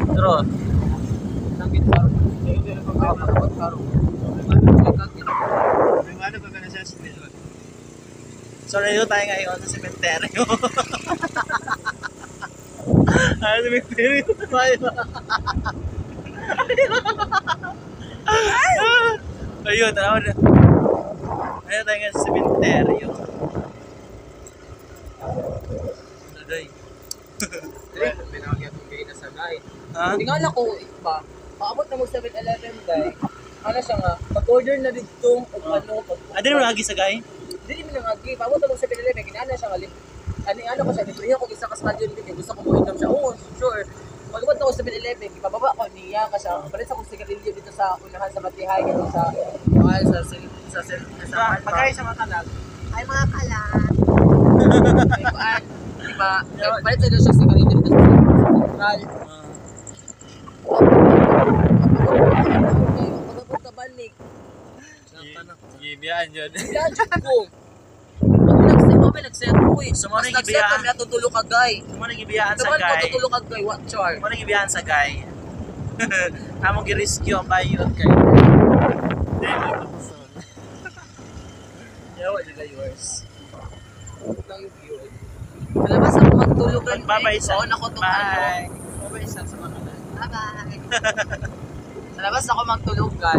Terus Sakit baru. Takot baru. so na tayo ngayon sa sementeryo. Ay, sementeryo tayo. Ayun, tanaw na. Ayun tayo ngayon sa sementeryo. Daday. Pinakagyan ko kayo na sa guy. Ha? Tingala ko, ba? Paabot na mag 7-Eleven guy. Ano siya nga, pag-order na dito, o ano, Adi naman lagi sa guy? Hindi naman nangagi. Paabot na mag 7-Eleven, ginana siya nga, ano ko siya, librihan ko isa kas yun din, gusto ko mo inom siya. Oo, sure. Pag-abot na ako 7-Eleven, ipababa ko niya kasi palit akong sigarilyo dito sa unahan sa Matihay, gano'n sa Pagkaya sa mga kalag. ay mga kalat. Diba, palit na siya sigarilyo dito sa Central. Pag-abot na balik. Sige, biyaan yun. Gadget ko. Nag-set ko eh. So, mo Mas nang nag-set ibiyaan. kami natutulog ka guy. Mo nang ibiyaan sa Naman ko guy. tutulog ka guy, what char? Mo nang ibiyaan sa guy. Among gi-rescue ang bayot kay. Yawa sila yours. Lang yung view eh. Sa labas ako magtulog lang. Magbabaysan. Oo, ako itong ano. Bye. Magbabaysan sa mga kalag. Bye-bye. Sa labas ako magtulog gan.